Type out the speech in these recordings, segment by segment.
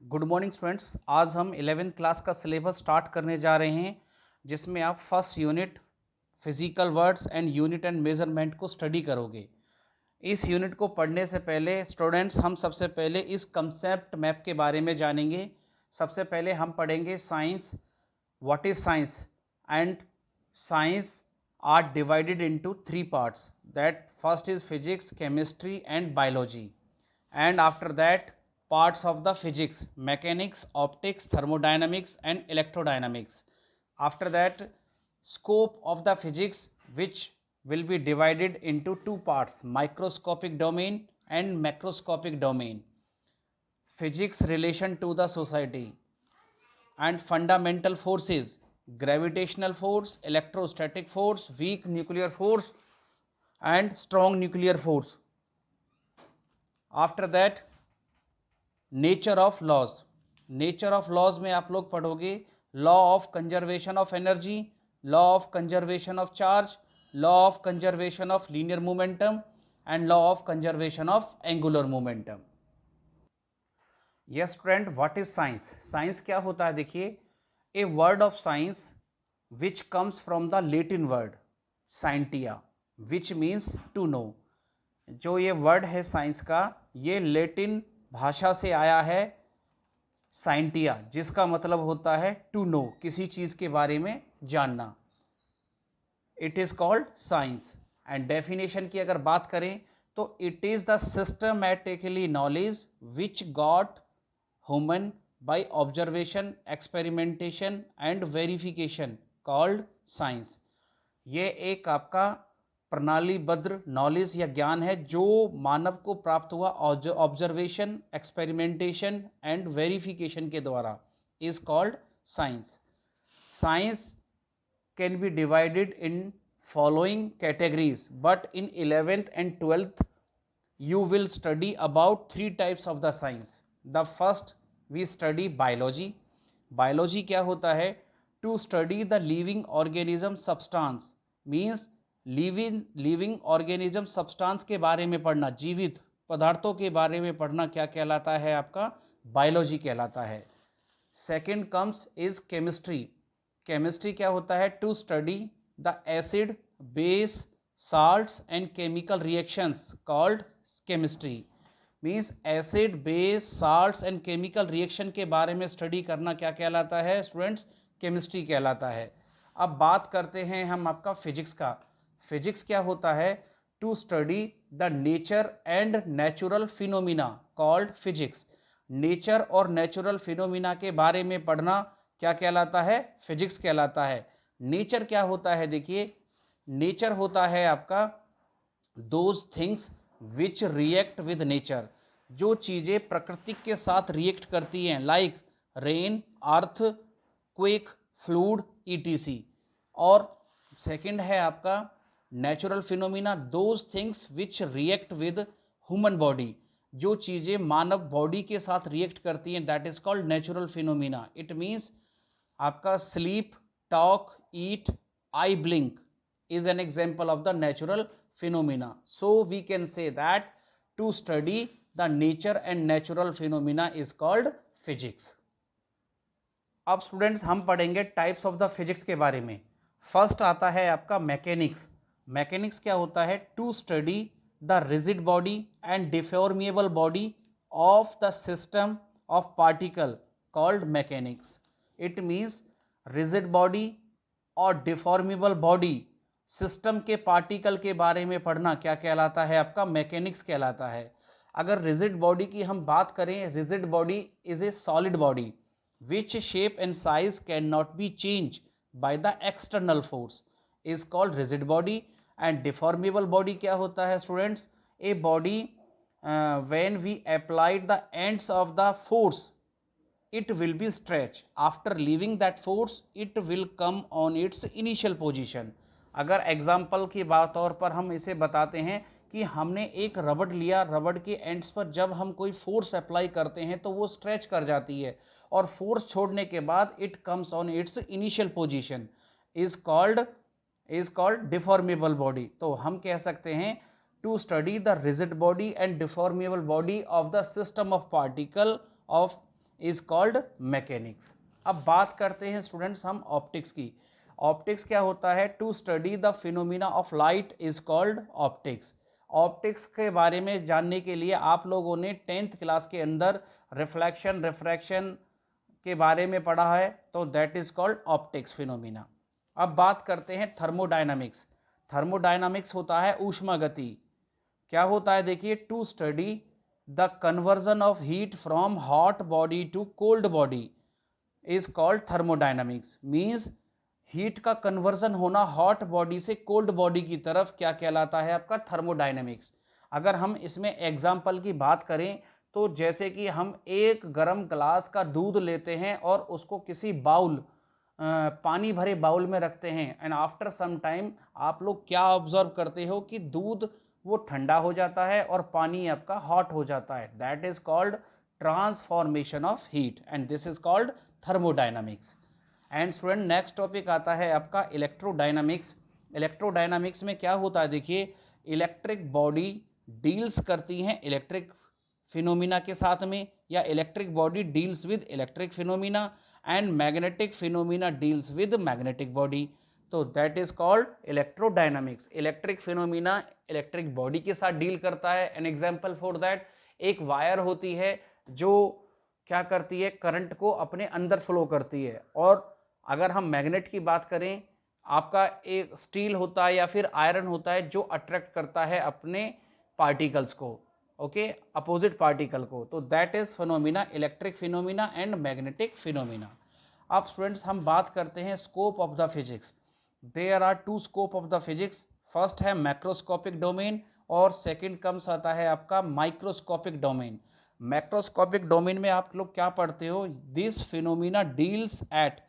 Good morning students. आज हम 11th class का सिलेबस स्टार्ट करने जा रहे हैं, जिसमें आप first unit physical words and unit and measurement को स्टडी करोगे। इस यूनिट को पढ़ने से पहले स्टूडेंट्स हम सबसे पहले इस कंसेप्ट मैप के बारे में जानेंगे। सबसे पहले हम पढ़ेंगे science, what is science, and science are divided into three parts, that first is physics, chemistry and biology, and after that parts of the physics: mechanics, optics, thermodynamics and electrodynamics. After that, scope of the physics, which will be divided into two parts: microscopic domain and macroscopic domain. Physics relation to the society and fundamental forces: gravitational force, electrostatic force, weak nuclear force and strong nuclear force. After that nature of laws. Nature of laws में आप लोग पढ़ोगे law of conservation of energy, law of conservation of charge, law of conservation of linear momentum and law of conservation of angular momentum. Yes student, what is science? Science क्या होता है? देखिए, a word of science which comes from the Latin word scientia, which means to know. जो ये word है science का, ये Latin भाषा से आया है साइंटिया, जिसका मतलब होता है टू नो, किसी चीज़ के बारे में जानना। It is called science. And definition की अगर बात करें तो it is the systematically knowledge which got human by observation, experimentation and verification, called science. ये एक आपका प्रणालीबद्ध नॉलेज या ज्ञान है जो मानव को प्राप्त हुआ ऑब्जर्वेशन, एक्सपेरिमेंटेशन एंड वेरिफिकेशन के द्वारा, is called science. Science can be divided in following categories, but in 11th and 12th you will study about three types of the science. The first we study biology. Biology क्या होता है? To study the living organism substance, means living organism substance के बारे में पढ़ना, जीवित पदार्थों के बारे में पढ़ना क्या कहलाता है? आपका बायोलॉजी कहलाता है। Second comes is chemistry. Chemistry क्या होता है? To study the acid, base, salts and chemical reactions, called chemistry. Means acid, base, salts and chemical reaction के बारे में स्टडी करना क्या कहलाता है स्टूडेंट्स? केमिस्ट्री कहलाता है। अब बात करते हैं हम आपका फिजिक्स का। फिजिक्स क्या होता है? To study the nature and natural phenomena, called physics. Nature और नेचुरल फिनोमिना के बारे में पढ़ना क्या कहलाता है? फिजिक्स कहलाता है। नेचर क्या होता है? देखिए, नेचर होता है आपका those things which react with nature, जो चीज़ें प्रकृति के साथ रिएक्ट करती हैं, like rain, earthquake, flood, ETC. और सेकंड है आपका natural phenomena, those things which react with human body, जो चीज़ें मानव बॉडी के साथ रिएक्ट करती हैं, that is called natural phenomena. It means आपका sleep, talk, eat, eye blink is an example of the natural phenomena. So we can say that to study the nature and natural phenomena is called physics. अब students हम पढ़ेंगे types of the physics के बारे में। First आता है आपका mechanics. Mechanics क्या होता है? To study the rigid body and deformable body of the system of particle, called mechanics. It means rigid body और डिफॉर्मेबल बॉडी, सिस्टम के पार्टिकल के बारे में पढ़ना क्या कहलाता है? आपका मैकेनिक्स कहलाता है। अगर रिजिड बॉडी की हम बात करें, rigid body is a solid body which shape and size can not be change by the external force, is called rigid body. And deformable body क्या होता है students? A body when we applied the ends of the force, it will be stretched. After leaving that force, it will come on its initial position. अगर example की बात तौर पर हम इसे बताते हैं कि हमने एक रबड़ लिया, रबड़ के एंड्स पर जब हम कोई फोर्स अप्लाई करते हैं तो वो स्ट्रेच कर जाती है, और फोर्स छोड़ने के बाद it comes on its initial position, is called deformable body. तो हम कह सकते हैं to study the rigid body and deformable body of the system of particle of is called mechanics. अब बात करते हैं स्टूडेंट्स हम ऑप्टिक्स की। ऑप्टिक्स क्या होता है? To study the phenomena of light is called optics. Optics के बारे में जानने के लिए आप लोगों ने 10th क्लास के अंदर रिफ्लेक्शन रिफ्रैक्शन के बारे में पढ़ा है, तो that is called optics phenomena. अब बात करते हैं थर्मोडायनामिक्स। थर्मोडायनामिक्स होता है ऊष्मा गति। क्या होता है? देखिए, to study the conversion of heat from hot body to cold body is called thermodynamics. Means heat का कन्वर्जन होना हॉट बॉडी से कोल्ड बॉडी की तरफ क्या कहलाता है? आपका थर्मोडायनेमिक्स। अगर हम इसमें एग्जाम्पल की बात करें तो जैसे कि हम एक गर्म ग्लास का दूध लेते हैं और उसको किसी बाउल पानी भरे बाउल में रखते हैं, एंड आफ्टर सम टाइम आप लोग क्या ऑब्जर्व करते हो कि दूध वो ठंडा हो जाता है और पानी आपका हॉट हो जाता है। That is called transformation of heat and this is called thermodynamics. And student next topic आता है आपका इलेक्ट्रोडायनामिक्स। इलेक्ट्रोडायनामिक्स में क्या होता है? देखिए, इलेक्ट्रिक बॉडी डील्स करती हैं इलेक्ट्रिक फिनोमिना के साथ में, या electric body deals with electric phenomena and magnetic phenomena deals with magnetic body. तो that is called electrodynamics. Electric phenomena electric body के साथ डील करता है। एन एग्जाम्पल फॉर दैट, एक वायर होती है जो क्या करती है? करंट को अपने अंदर फ्लो करती है। और अगर हम मैग्नेट की बात करें, आपका एक स्टील होता है या फिर आयरन होता है जो अट्रैक्ट करता है अपने पार्टिकल्स को, ओके, अपोजिट पार्टिकल को। तो that is phenomena, electric phenomena and magnetic phenomena. अब स्टूडेंट्स हम बात करते हैं scope of the physics. There are two scope of the physics. First है मैक्रोस्कोपिक डोमेन और सेकंड कम्स आता है आपका माइक्रोस्कोपिक डोमेन। मैक्रोस्कोपिक डोमेन में आप लोग क्या पढ़ते हो? This phenomena deals at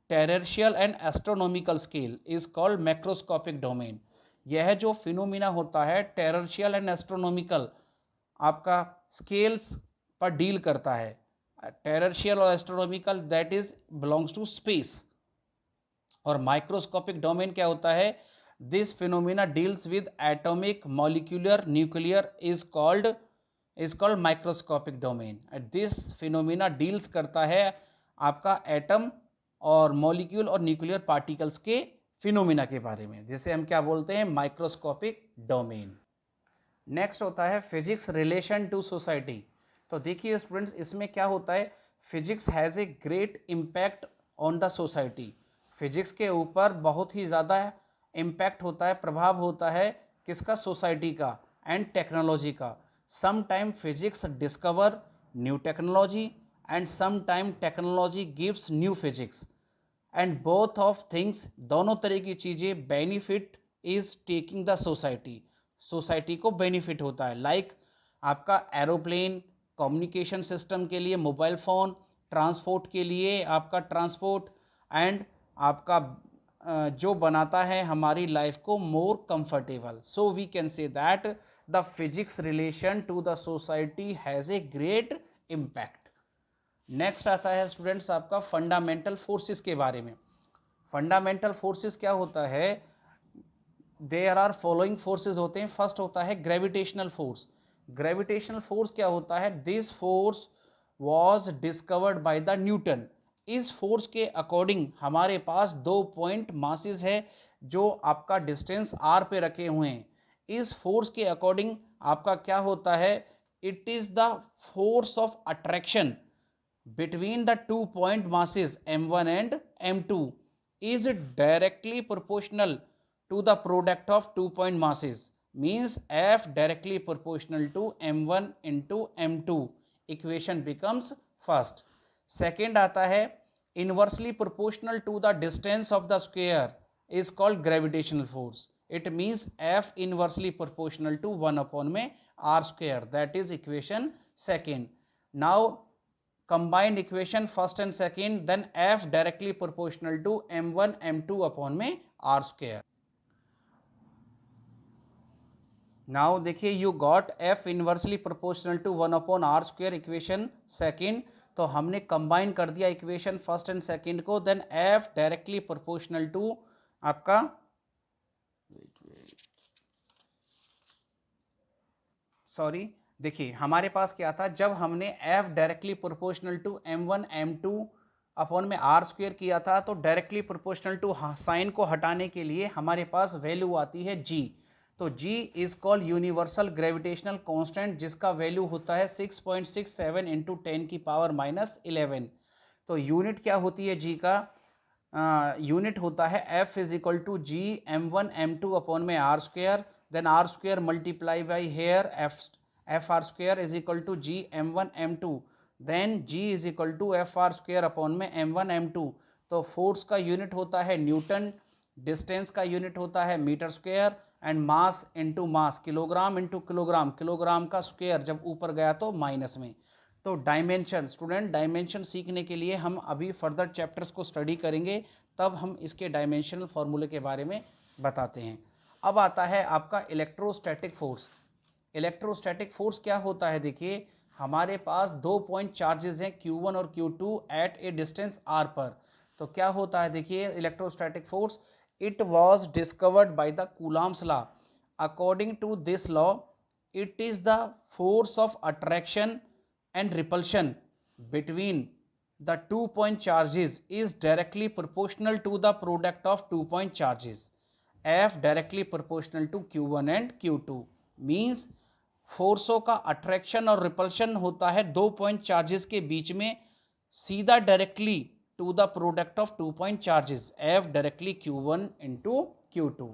terrestrial and astronomical scale is called macroscopic domain. यह जो फिनोमिना होता है टेरेस्ट्रियल एंड एस्ट्रोनॉमिकल आपका स्केल्स पर डील करता है। टेरेस्ट्रियल और astronomical that is belongs to space. और माइक्रोस्कोपिक डोमेन क्या होता है? This phenomena deals with atomic, molecular, nuclear is called microscopic domain. This phenomena deals करता है आपका एटम और मॉलिक्यूल और न्यूक्लियर पार्टिकल्स के फिनोमिना के बारे में, जिसे हम क्या बोलते हैं? Microscopic domain. नेक्स्ट होता है फिजिक्स रिलेशन टू सोसाइटी। तो देखिए स्टूडेंट्स, इसमें क्या होता है? Physics has a great impact on the society. Physics के ऊपर बहुत ही ज़्यादा इम्पैक्ट होता है, प्रभाव होता है किसका? सोसाइटी का एंड टेक्नोलॉजी का। Some time physics discover new technology and some time technology gives new physics, and both of things, दोनों तरह की चीज़ें benefit is taking the society. Society को बेनिफिट होता है। लाइक आपका एरोप्लेन, कम्युनिकेशन सिस्टम के लिए मोबाइल फ़ोन, ट्रांसपोर्ट के लिए आपका ट्रांसपोर्ट, एंड आपका जो बनाता है हमारी लाइफ को more comfortable. So we can say that the physics relation to the society has a great impact. Next आता है स्टूडेंट्स आपका फंडामेंटल फोर्सेस के बारे में। फंडामेंटल फोर्सेस क्या होता है? देयर आर फॉलोइंग फोर्सेस होते हैं। फर्स्ट होता है ग्रेविटेशनल फोर्स। ग्रेविटेशनल फोर्स क्या होता है? This force was discovered by the Newton. इस फोर्स के अकॉर्डिंग हमारे पास 2 पॉइंट मासेस है जो आपका डिस्टेंस r पे रखे हुए हैं। इस फोर्स के अकॉर्डिंग आपका क्या होता है? It is the force of attraction between the 2 point masses m1 and m2 is directly proportional to the product of 2 point masses, means F directly proportional to m1 into m2. Equation becomes first. Second आता है inversely proportional to the distance of the square is called gravitational force. It means F inversely proportional to 1 upon में r square. That is equation second. Now combined equation first and second, then F directly proportional to m1 m2 upon में r square. Now देखिए you got F inversely proportional to 1 upon r square equation second. तो हमने combine कर दिया equation first and second को, then F directly proportional to आपका देखिए हमारे पास क्या था, जब हमने F directly proportional to m1 m2 upon में r स्क्वेयर किया था, तो डायरेक्टली प्रोपोर्शनल टू साइन को हटाने के लिए हमारे पास वैल्यू आती है g। तो g is called universal gravitational constant, जिसका वैल्यू होता है 6.67 इंटू 10 की पावर -11। तो यूनिट क्या होती है g का, यूनिट होता है F is equal to G m1 m2 upon में r square, then r square multiply by here F R square is equal to G m1 m2, then g is equal to F R square upon में m1 m2। तो force का unit होता है Newton, distance का unit होता है metre square, and mass into mass kilogram into kilogram, kilogram का square जब ऊपर गया तो माइनस में। तो डायमेंशन, स्टूडेंट डायमेंशन सीखने के लिए हम अभी फर्दर चैप्टर्स को स्टडी करेंगे, तब हम इसके डायमेंशनल फॉर्मूले के बारे में बताते हैं। अब आता है आपका इलेक्ट्रोस्टैटिक फोर्स। इलेक्ट्रोस्टैटिक फोर्स क्या होता है, देखिए हमारे पास 2 पॉइंट चार्जेस हैं Q1 और Q2 एट ए डिस्टेंस r पर। तो क्या होता है, देखिए electrostatic force, it was discovered by the Coulomb's law. According to this law, it is the force of attraction and repulsion between the 2 point charges is directly proportional to the product of 2 point charges. F directly proportional to Q1 and Q2 means फोर्सों का attraction और repulsion होता है 2 point charges के बीच में, सीधा directly to the product of 2 point charges, F directly Q1 into Q2।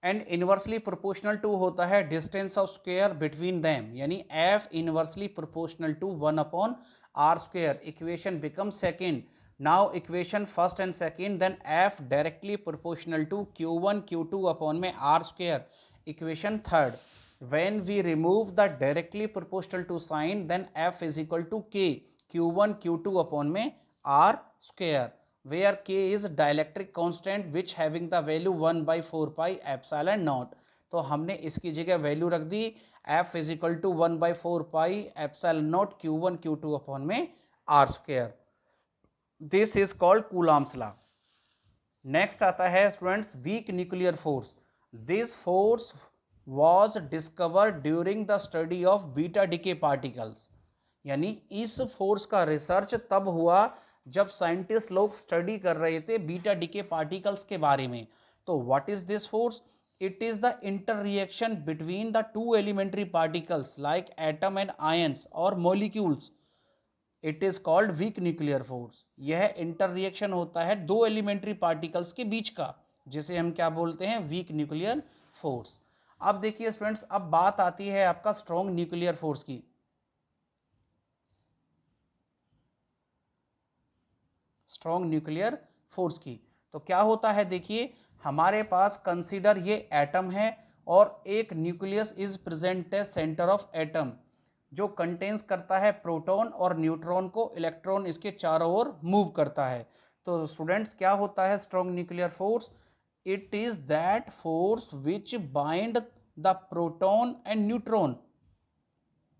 And inversely proportional to होता है distance of square between them, यानी F inversely proportional to 1 upon r square. Equation become second. Now equation first and second, then F directly proportional to Q1 Q2 upon में r square. Equation third, when we remove the directly proportional to sign, then F is equal to K Q1 Q2 upon में R square, where K is dielectric constant which having the value 1 by 4 pi epsilon naught। तो हमने इसकी जगह value रख दी F is equal to 1 by 4 pi epsilon naught Q1 Q2 upon में R square। This is called Coulomb's law। Next आता है students week nuclear force. This force was discovered during the study of beta decay particles। यानी इस force का research तब हुआ जब scientist लोग स्टडी कर रहे थे बीटा डिके पार्टिकल्स के बारे में। तो what is this force? It is the inter reaction between the two elementary particles like atom and ions और molecules. It is called weak nuclear force. यह इंटर रिएक्शन होता है दो एलिमेंट्री पार्टिकल्स के बीच का, जिसे हम क्या बोलते हैं? Week nuclear force. अब देखिए स्टूडेंट्स, अब बात आती है आपका स्ट्रॉन्ग न्यूक्लियर फोर्स की। स्ट्रॉन्ग न्यूक्लियर फोर्स की तो क्या होता है, देखिए हमारे पास कंसीडर ये एटम है और एक न्यूक्लियस इज प्रेजेंट है सेंटर ऑफ एटम, जो कंटेन्स करता है प्रोटॉन और न्यूट्रॉन को, इलेक्ट्रॉन इसके चारों ओर मूव करता है। तो स्टूडेंट्स क्या होता है strong nuclear force? It is that force which bind the proton and neutron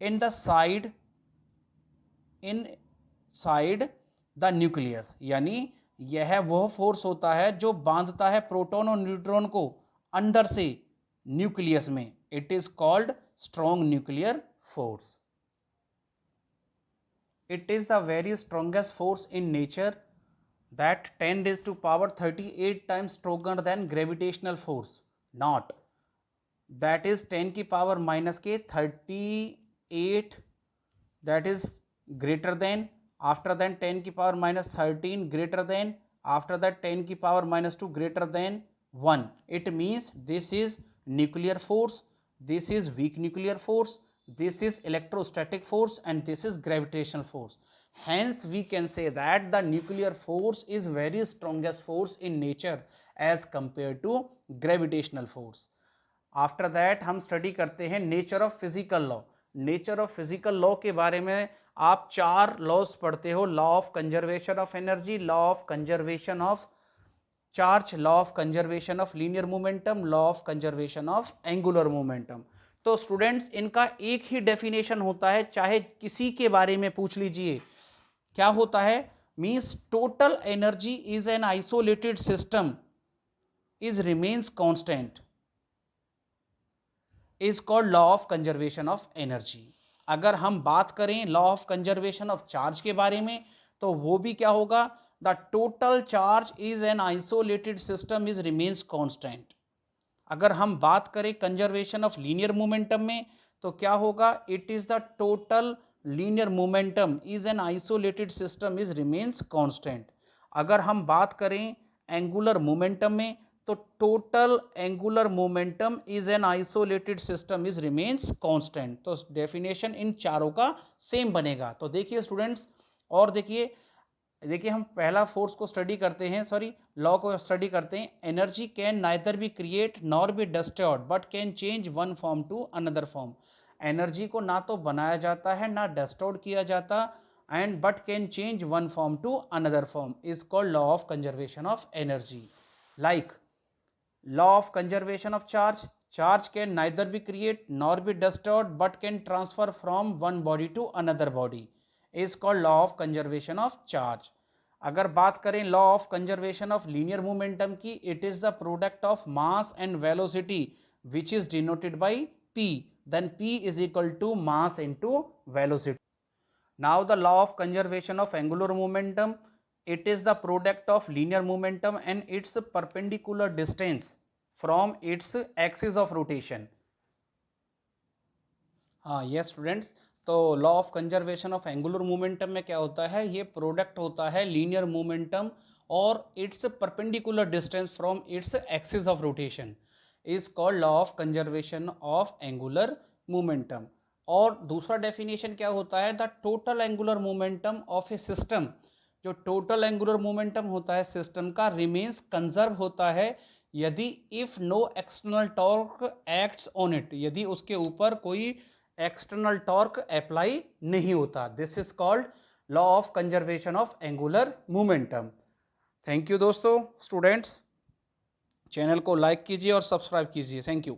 inside the nucleus। यानी यह वह फोर्स होता है जो बांधता है प्रोटॉन और न्यूट्रॉन को अंदर से न्यूक्लियस में। It is called strong nuclear force. It is the very strongest force in nature that 10 raised to power 38 times stronger than gravitational force, not that is 10 की पावर माइनस के 38, that is greater than, after then 10 की power minus 13 greater than, after that 10 की power minus 2 greater than 1। it means this is nuclear force, this is weak nuclear force, this is electrostatic force, and this is gravitational force। Hence we can say that the nuclear force is very strongest force in nature as compared to gravitational force। After that हम study करते हैं nature of physical law. Nature of physical law के बारे में आप 4 laws पढ़ते हो: law of conservation of energy, law of conservation of charge, law of conservation of linear momentum, law of conservation of angular momentum. तो students इनका एक ही definition होता है, चाहे किसी के बारे में पूछ लीजिए। क्या होता है? Means total energy is an isolated system is remains constant. Is called law of conservation of energy. अगर हम बात करें law of conservation of charge के बारे में, तो वो भी क्या होगा, the total charge is an isolated system is remains constant. अगर हम बात करें कंजर्वेशन ऑफ लीनियर मोमेंटम में, तो क्या होगा, it is the total linear momentum is an isolated system is remains constant. अगर हम बात करें एंगुलर मोमेंटम में, तो total angular momentum is an isolated system is remains constant. तो डेफिनेशन इन चारों का सेम बनेगा। तो देखिए स्टूडेंट्स, और देखिए हम पहला फोर्स को स्टडी करते हैं, सॉरी लॉ को स्टडी करते हैं। Energy can neither be create nor be destroyed but can change one form to another form. Energy को ना तो बनाया जाता है ना डिस्टॉर्ट किया जाता, and but can change one form to another form is called law of conservation of energy. Like law of conservation of charge can neither be create nor be destroyed but can transfer from one body to another body is called law of conservation of charge। अगर बात करें law of conservation of linear momentum की, it is the product of mass and velocity which is denoted by p, then p is equal to mass into velocity। now the law of conservation of angular momentum, it is the product of linear momentum and its perpendicular distance from its axis of rotation। हाँ yes students, तो law of conservation of angular momentum में क्या होता है, ये product होता है linear momentum और it's perpendicular distance from its axis of rotation is called law of conservation of angular momentum. और दूसरा डेफिनेशन क्या होता है, the total angular momentum of A system. जो टोटल एंगुलर मोमेंटम होता है सिस्टम का, रिमेन्स कंजर्व होता है यदि if no external torque acts on it, यदि उसके ऊपर कोई एक्सटर्नल टॉर्क अप्लाई नहीं होता। This is called law of conservation of angular momentum. Thank you दोस्तों, स्टूडेंट्स चैनल को लाइक कीजिए और सब्सक्राइब कीजिए। Thank you.